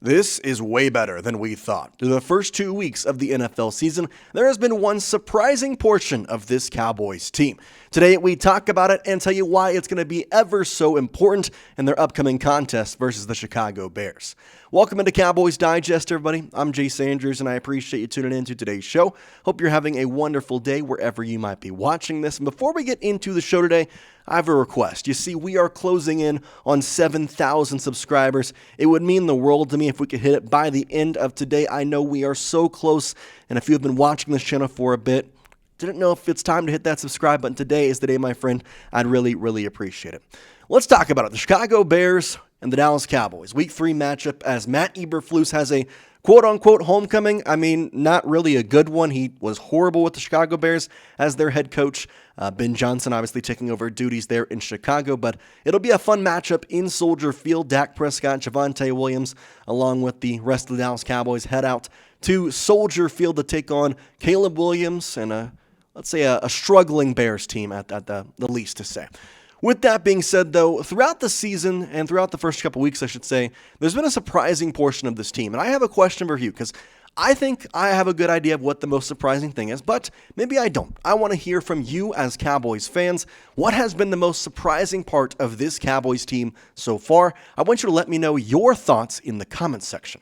This is way better than we thought. Through the first 2 weeks of the NFL season, there has been one surprising portion of this Cowboys team. Today, we talk about it and tell you why it's going to be ever so important in their upcoming contest versus the Chicago Bears. Welcome into Cowboys Digest, everybody. I'm Jace Andrews, and I appreciate you tuning in to today's show. Hope you're having a wonderful day wherever you might be watching this. And before we get into the show today, I have a request. You see, we are closing in on 7,000 subscribers. It would mean the world to me if we could hit it by the end of today. I know we are so close, and if you have been watching this channel for a bit, didn't know if it's time to hit that subscribe button. Today is the day, my friend. I'd really appreciate it. Let's talk about it. The Chicago Bears and the Dallas Cowboys. Week 3 matchup as Matt Eberflus has a quote-unquote homecoming. I mean, not really a good one. He was horrible with the Chicago Bears as their head coach. Ben Johnson obviously taking over duties there in Chicago, but it'll be a fun matchup in Soldier Field. Dak Prescott, Javonte Williams, along with the rest of the Dallas Cowboys, head out to Soldier Field to take on Caleb Williams and a struggling Bears team at the least to say. With that being said, though, throughout the season and throughout the first couple weeks, I should say, there's been a surprising portion of this team. And I have a question for you because I think I have a good idea of what the most surprising thing is, but maybe I don't. I want to hear from you as Cowboys fans. What has been the most surprising part of this Cowboys team so far? I want you to let me know your thoughts in the comments section.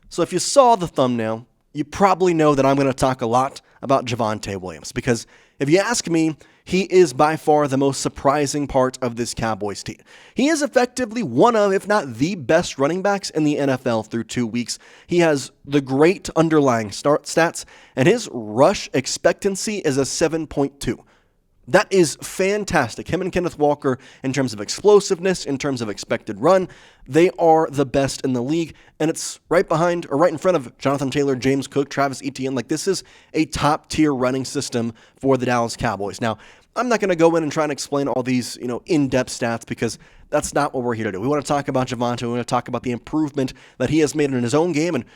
So if you saw the thumbnail, you probably know that I'm going to talk a lot about Javonte Williams because if you ask me, he is by far the most surprising part of this Cowboys team. He is effectively one of, if not the best running backs in the NFL through 2 weeks. He has the great underlying stats, and his rush expectancy is a 7.2. That is fantastic. Him and Kenneth Walker, in terms of explosiveness, in terms of expected run, they are the best in the league. And it's right behind or right in front of Jonathan Taylor, James Cook, Travis Etienne. Like, this is a top-tier running system for the Dallas Cowboys. Now, I'm not going to go in and try and explain all these, in-depth stats because that's not what we're here to do. We want to talk about Javonte. We want to talk about the improvement that he has made in his own game. And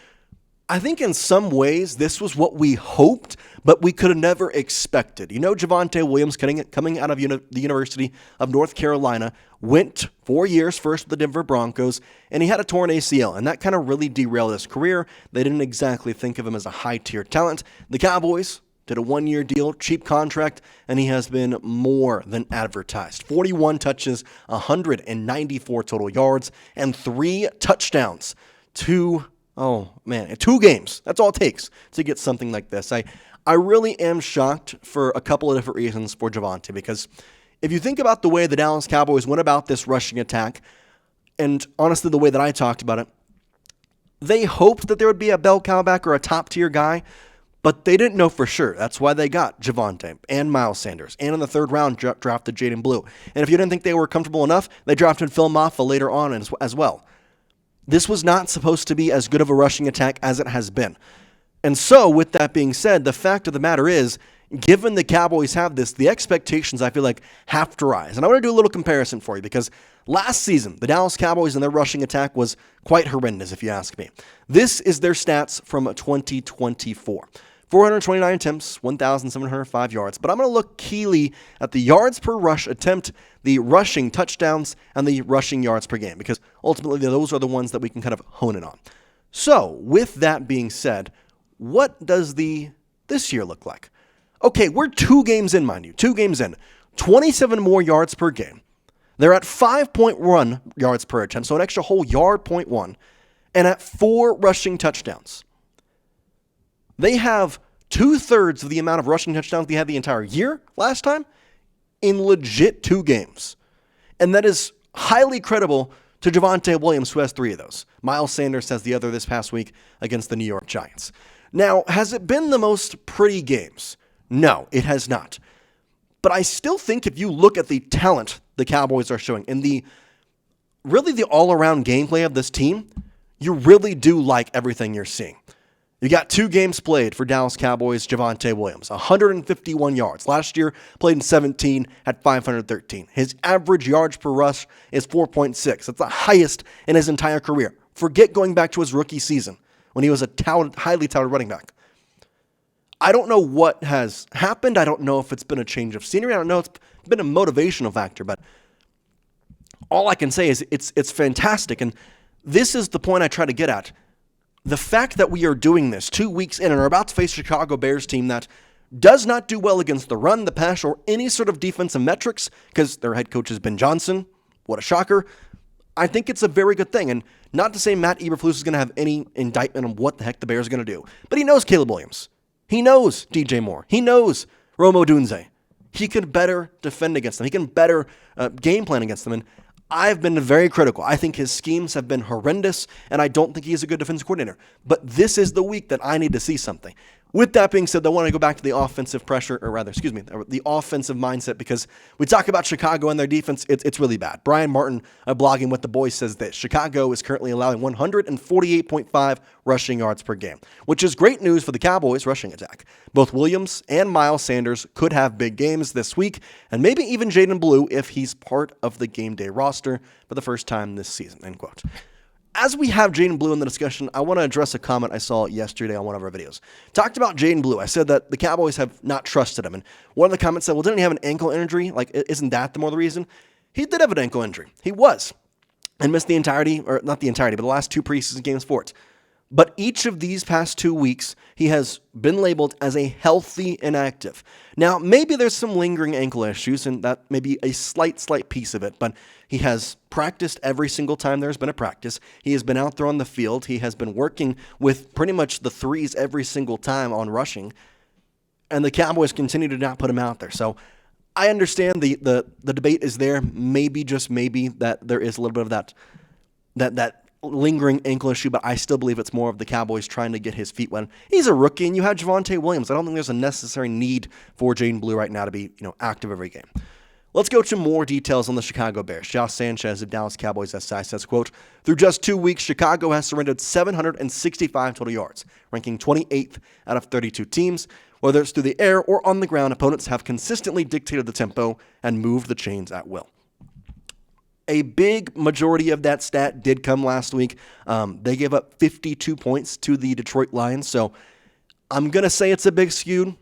I think in some ways this was what we hoped, but we could have never expected. Javonte Williams coming out of the University of North Carolina, went 4 years first with the Denver Broncos, and he had a torn ACL, and that kind of really derailed his career. They didn't exactly think of him as a high-tier talent. The Cowboys did a 1-year deal, cheap contract, and he has been more than advertised. 41 touches, 194 total yards, and 3 touchdowns. 2 games. That's all it takes to get something like this. I really am shocked for a couple of different reasons for Javonte, because if you think about the way the Dallas Cowboys went about this rushing attack, and honestly the way that I talked about it, they hoped that there would be a bell cow back or a top-tier guy, but they didn't know for sure. That's why they got Javonte and Miles Sanders, and in the third round drafted Jaden Blue. And if you didn't think they were comfortable enough, they drafted Phil Maffa later on as well. This was not supposed to be as good of a rushing attack as it has been. And so, with that being said, the fact of the matter is, given the Cowboys have this, the expectations, I feel like, have to rise. And I want to do a little comparison for you, because last season, the Dallas Cowboys and their rushing attack was quite horrendous, if you ask me. This is their stats from 2024. 429 attempts, 1,705 yards. But I'm going to look keenly at the yards per rush attempt, the rushing touchdowns, and the rushing yards per game, because ultimately those are the ones that we can kind of hone in on. So, with that being said, what does this year look like? Okay, we're 2 games in, mind you. 2 games in. 27 more yards per game. They're at 5.1 yards per attempt, so an extra whole yard, 0.1, and at 4 rushing touchdowns. They have 2/3 of the amount of rushing touchdowns they had the entire year last time in legit 2 games. And that is highly credible to Javonte Williams, who has 3 of those. Miles Sanders has the other this past week against the New York Giants. Now, has it been the most pretty games? No, it has not. But I still think if you look at the talent the Cowboys are showing and the all-around gameplay of this team, you really do like everything you're seeing. You got 2 games played for Dallas Cowboys, Javonte Williams, 151 yards. Last year, played in 17, had 513. His average yards per rush is 4.6. That's the highest in his entire career. Forget going back to his rookie season when he was a highly touted running back. I don't know what has happened. I don't know if it's been a change of scenery. I don't know if it's been a motivational factor, but all I can say is it's fantastic. And this is the point I try to get at. The fact that we are doing this 2 weeks in and are about to face a Chicago Bears team that does not do well against the run, the pass, or any sort of defensive metrics, because their head coach is Ben Johnson. What a shocker. I think it's a very good thing. And not to say Matt Eberflus is going to have any indictment on what the heck the Bears are going to do. But he knows Caleb Williams. He knows DJ Moore. He knows Rome Odunze. He can better defend against them. He can better game plan against them. And I've been very critical. I think his schemes have been horrendous, and I don't think he's a good defensive coordinator. But this is the week that I need to see something. With that being said, I want to go back to the offensive pressure, or rather, the offensive mindset, because we talk about Chicago and their defense, it's really bad. Brian Martin, blogging with the boys, says this: Chicago is currently allowing 148.5 rushing yards per game, which is great news for the Cowboys' rushing attack. Both Williams and Miles Sanders could have big games this week, and maybe even Jaden Blue if he's part of the game day roster for the first time this season, end quote. As we have Jaden Blue in the discussion, I want to address a comment I saw yesterday on one of our videos. Talked about Jaden Blue. I said that the Cowboys have not trusted him. And one of the comments said, well, didn't he have an ankle injury? Like, isn't that the more the reason? He did have an ankle injury. He was. And missed the entirety, or not the entirety, but the last 2 preseason games for it. But each of these past 2 weeks, he has been labeled as a healthy inactive. Now, maybe there's some lingering ankle issues, and that may be a slight piece of it, but he has practiced every single time there's been a practice. He has been out there on the field. He has been working with pretty much the threes every single time on rushing, and the Cowboys continue to not put him out there. So I understand the debate is there. Maybe, just maybe, that there is a little bit of that lingering ankle issue, but I still believe it's more of the Cowboys trying to get his feet wet. He's a rookie, and you have Javonte Williams. I don't think there's a necessary need for Jaden Blue right now to be active every game. Let's go to more details on the Chicago Bears. Josh Sanchez of Dallas Cowboys SI says, quote, through just 2 weeks, Chicago has surrendered 765 total yards, ranking 28th out of 32 teams. Whether it's through the air or on the ground, opponents have consistently dictated the tempo and moved the chains at will. A big majority of that stat did come last week. They gave up 52 points to the Detroit Lions, so I'm going to say it's a big skewed.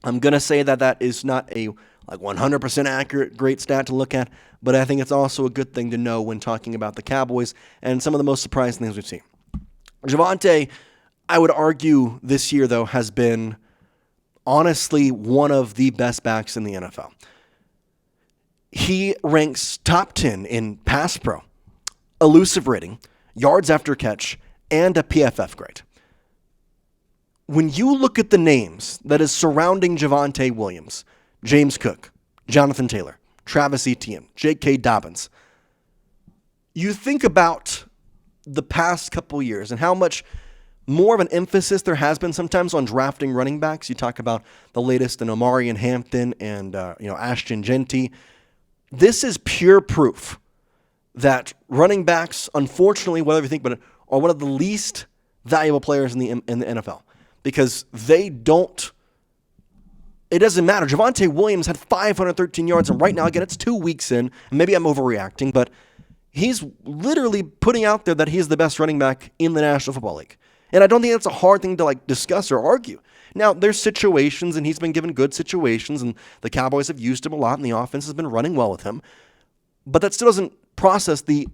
I'm going to say that is not a 100% accurate, great stat to look at, but I think it's also a good thing to know when talking about the Cowboys and some of the most surprising things we've seen. Javonte, I would argue this year, though, has been honestly one of the best backs in the NFL. He ranks top 10 in pass pro, elusive rating, yards after catch, and a PFF grade. When you look at the names that is surrounding Javonte Williams, James Cook, Jonathan Taylor, Travis Etienne, J.K. Dobbins, you think about the past couple years and how much more of an emphasis there has been sometimes on drafting running backs. You talk about the latest in Omari and Hampton and Ashton Genty. This is pure proof that running backs, unfortunately, whatever you think, but are one of the least valuable players in the NFL because they don't. It doesn't matter. Javonte Williams had 513 yards, and right now, again, it's 2 weeks in, and maybe I'm overreacting, but he's literally putting out there that he's the best running back in the National Football League. And I don't think that's a hard thing to discuss or argue. Now, there's situations, and he's been given good situations, and the Cowboys have used him a lot, and the offense has been running well with him. But that still doesn't process the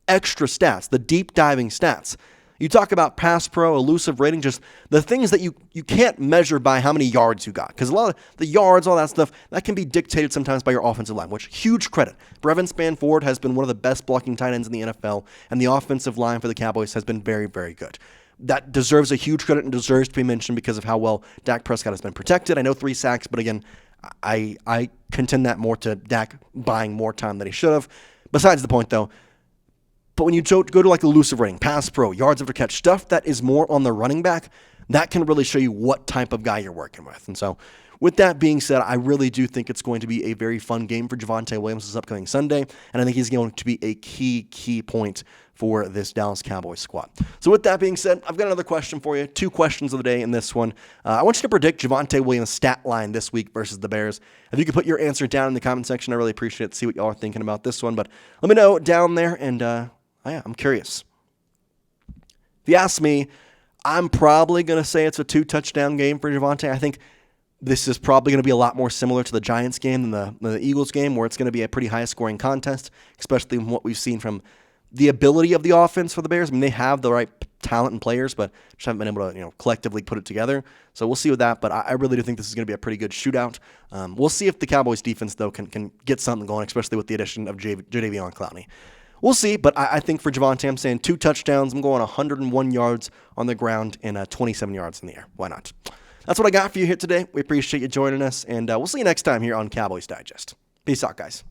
extra stats, the deep diving stats. You talk about pass pro, elusive rating, just the things that you can't measure by how many yards you got. Because a lot of the yards, all that stuff, that can be dictated sometimes by your offensive line, which huge credit. Brevin Spanford has been one of the best blocking tight ends in the NFL, and the offensive line for the Cowboys has been very, very good. That deserves a huge credit and deserves to be mentioned because of how well Dak Prescott has been protected. I know 3 sacks, but again, I contend that more to Dak buying more time than he should have. Besides the point, though, but when you go to elusive rating, pass pro, yards after catch, stuff that is more on the running back, that can really show you what type of guy you're working with. And so with that being said, I really do think it's going to be a very fun game for Javonte Williams this upcoming Sunday, and I think he's going to be a key point for this Dallas Cowboys squad. So with that being said, I've got another question for you. 2 questions of the day in this one. I want you to predict Javonte Williams' stat line this week versus the Bears. If you could put your answer down in the comment section, I really appreciate it. See what y'all are thinking about this one. But let me know down there, and I'm curious. If you ask me, I'm probably going to say it's a 2-touchdown game for Javonte. I think this is probably going to be a lot more similar to the Giants game than the Eagles game, where it's going to be a pretty high-scoring contest, especially from what we've seen from the ability of the offense for the Bears. I mean, they have the right talent and players, but just haven't been able to, collectively put it together. So we'll see with that. But I really do think this is going to be a pretty good shootout. We'll see if the Cowboys defense, though, can get something going, especially with the addition of Jadeveon Clowney. We'll see, but I think for Javonte, I'm saying 2 touchdowns. I'm going 101 yards on the ground and 27 yards in the air. Why not? That's what I got for you here today. We appreciate you joining us, and we'll see you next time here on Cowboys Digest. Peace out, guys.